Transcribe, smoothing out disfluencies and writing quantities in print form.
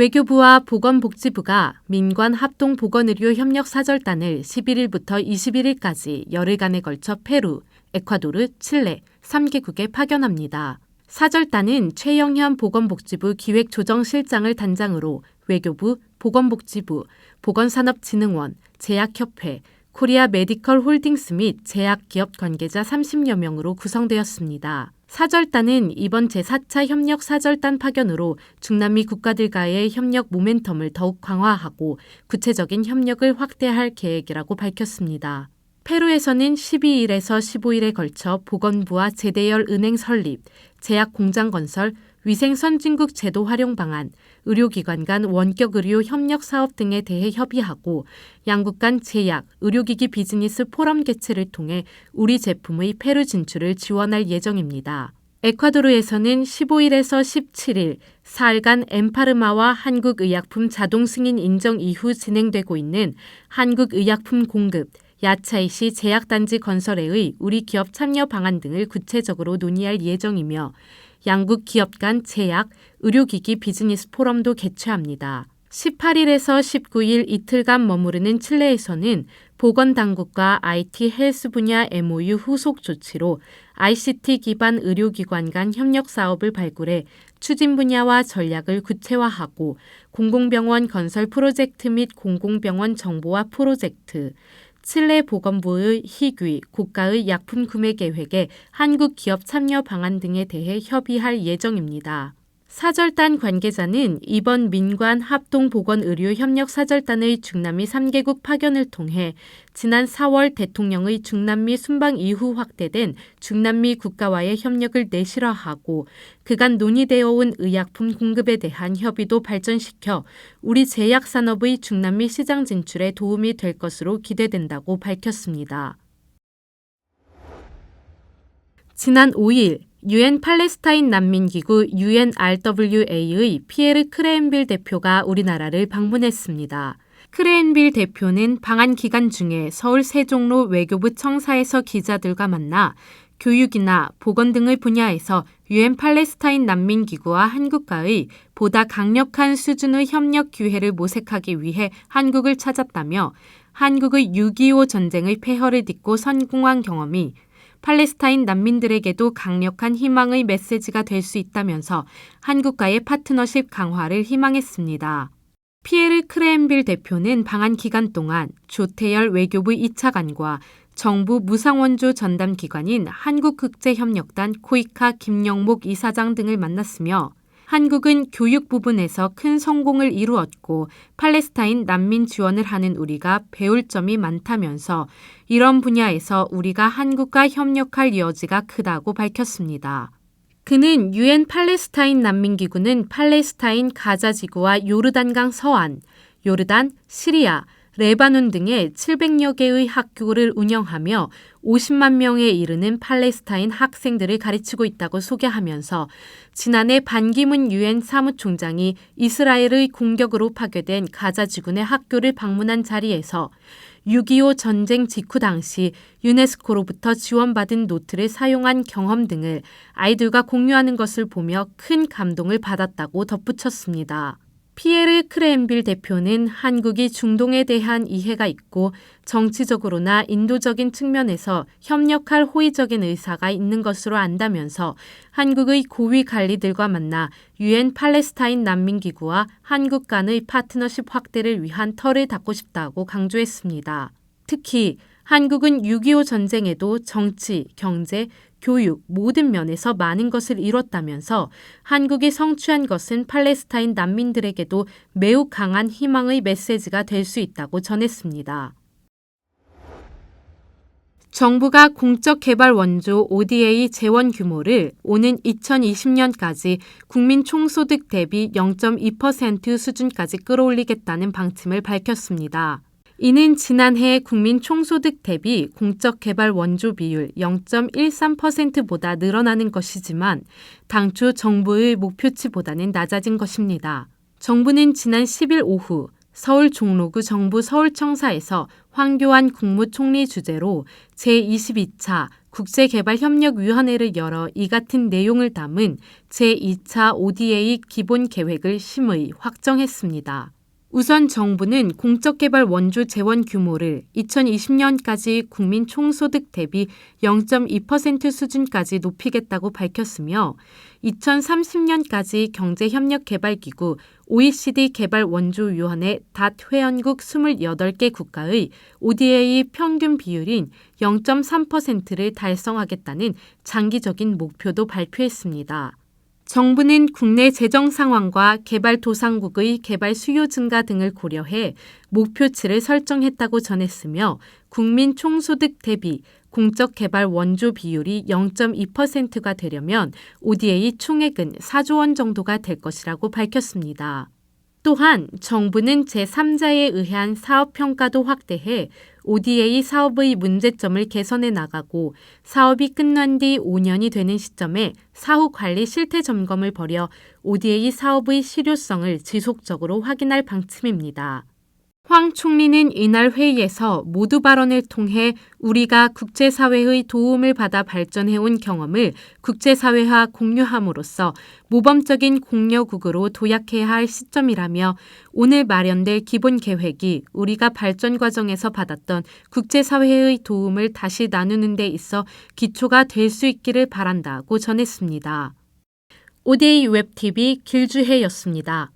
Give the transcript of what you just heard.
외교부와 보건복지부가 민관합동보건의료 협력사절단을 11일부터 21일까지 열흘간에 걸쳐 페루, 에콰도르, 칠레 3개국에 파견합니다. 사절단은 최영현 보건복지부 기획조정실장을 단장으로 외교부, 보건복지부, 보건산업진흥원, 제약협회, 코리아 메디컬 홀딩스 및 제약기업 관계자 30여 명으로 구성되었습니다. 사절단은 이번 제4차 협력 사절단 파견으로 중남미 국가들과의 협력 모멘텀을 더욱 강화하고 구체적인 협력을 확대할 계획이라고 밝혔습니다. 페루에서는 12일에서 15일에 걸쳐 보건부와 제대열 은행 설립, 제약 공장 건설, 위생 선진국 제도 활용 방안, 의료기관 간 원격 의료 협력 사업 등에 대해 협의하고 양국 간 제약, 의료기기 비즈니스 포럼 개최를 통해 우리 제품의 페루 진출을 지원할 예정입니다. 에콰도르에서는 15일에서 17일 사흘간 엠파르마와 한국의약품 자동 승인 인정 이후 진행되고 있는 한국의약품 공급, 야차이시 제약단지 건설에의 우리 기업 참여 방안 등을 구체적으로 논의할 예정이며 양국 기업 간 제약, 의료기기 비즈니스 포럼도 개최합니다. 18일에서 19일 이틀간 머무르는 칠레에서는 보건당국과 IT 헬스 분야 MOU 후속 조치로 ICT 기반 의료기관 간 협력 사업을 발굴해 추진 분야와 전략을 구체화하고 공공병원 건설 프로젝트 및 공공병원 정보화 프로젝트, 칠레 보건부의 희귀, 고가의 약품 구매 계획에 한국 기업 참여 방안 등에 대해 협의할 예정입니다. 사절단 관계자는 이번 민관 합동보건의료 협력 사절단의 중남미 3개국 파견을 통해 지난 4월 대통령의 중남미 순방 이후 확대된 중남미 국가와의 협력을 내실화하고 그간 논의되어 온 의약품 공급에 대한 협의도 발전시켜 우리 제약산업의 중남미 시장 진출에 도움이 될 것으로 기대된다고 밝혔습니다. 지난 5일 UN 팔레스타인 난민기구 UNRWA의 피에르 크레엔빌 대표가 우리나라를 방문했습니다. 크레엔빌 대표는 방한 기간 중에 서울 세종로 외교부 청사에서 기자들과 만나 교육이나 보건 등의 분야에서 UN 팔레스타인 난민기구와 한국과의 보다 강력한 수준의 협력 기회를 모색하기 위해 한국을 찾았다며 한국의 6.25 전쟁의 폐허를 딛고 성공한 경험이 팔레스타인 난민들에게도 강력한 희망의 메시지가 될 수 있다면서 한국과의 파트너십 강화를 희망했습니다. 피에르 크레엔빌 대표는 방한 기간 동안 조태열 외교부 2차관과 정부 무상원조 전담기관인 한국국제협력단 코이카 김영목 이사장 등을 만났으며 한국은 교육 부분에서 큰 성공을 이루었고 팔레스타인 난민 지원을 하는 우리가 배울 점이 많다면서 이런 분야에서 우리가 한국과 협력할 여지가 크다고 밝혔습니다. 그는 UN 팔레스타인 난민기구는 팔레스타인 가자지구와 요르단강 서안, 요르단, 시리아, 레바논 등의 700여 개의 학교를 운영하며 50만 명에 이르는 팔레스타인 학생들을 가르치고 있다고 소개하면서 지난해 반기문 유엔 사무총장이 이스라엘의 공격으로 파괴된 가자지구 내 학교를 방문한 자리에서 6.25 전쟁 직후 당시 유네스코로부터 지원받은 노트를 사용한 경험 등을 아이들과 공유하는 것을 보며 큰 감동을 받았다고 덧붙였습니다. 피에르 크레엔빌 대표는 한국이 중동에 대한 이해가 있고 정치적으로나 인도적인 측면에서 협력할 호의적인 의사가 있는 것으로 안다면서 한국의 고위 관리들과 만나 UN 팔레스타인 난민기구와 한국 간의 파트너십 확대를 위한 터를 닫고 싶다고 강조했습니다. 특히 한국은 6.25 전쟁에도 정치, 경제, 교육 모든 면에서 많은 것을 이뤘다면서 한국이 성취한 것은 팔레스타인 난민들에게도 매우 강한 희망의 메시지가 될 수 있다고 전했습니다. 정부가 공적 개발 원조 ODA 재원 규모를 오는 2020년까지 국민 총소득 대비 0.2% 수준까지 끌어올리겠다는 방침을 밝혔습니다. 이는 지난해 국민 총소득 대비 공적 개발 원조 비율 0.13%보다 늘어나는 것이지만 당초 정부의 목표치보다는 낮아진 것입니다. 정부는 지난 10일 오후 서울 종로구 정부 서울청사에서 황교안 국무총리 주재로 제22차 국제개발협력위원회를 열어 이 같은 내용을 담은 제2차 ODA 기본 계획을 심의 확정했습니다. 우선 정부는 공적개발 원조 재원 규모를 2020년까지 국민 총소득 대비 0.2% 수준까지 높이겠다고 밝혔으며 2030년까지 경제협력개발기구 OECD 개발원조위원회 닷 회원국 28개 국가의 ODA 평균 비율인 0.3%를 달성하겠다는 장기적인 목표도 발표했습니다. 정부는 국내 재정 상황과 개발도상국의 개발 수요 증가 등을 고려해 목표치를 설정했다고 전했으며 국민 총소득 대비 공적 개발 원조 비율이 0.2%가 되려면 ODA 총액은 4조 원 정도가 될 것이라고 밝혔습니다. 또한 정부는 제3자에 의한 사업 평가도 확대해 ODA 사업의 문제점을 개선해 나가고 사업이 끝난 뒤 5년이 되는 시점에 사후 관리 실태 점검을 벌여 ODA 사업의 실효성을 지속적으로 확인할 방침입니다. 황 총리는 이날 회의에서 모두 발언을 통해 우리가 국제사회의 도움을 받아 발전해온 경험을 국제사회와 공유함으로써 모범적인 공여국으로 도약해야 할 시점이라며 오늘 마련될 기본 계획이 우리가 발전 과정에서 받았던 국제사회의 도움을 다시 나누는 데 있어 기초가 될 수 있기를 바란다고 전했습니다. ODA 웹TV 길주혜였습니다.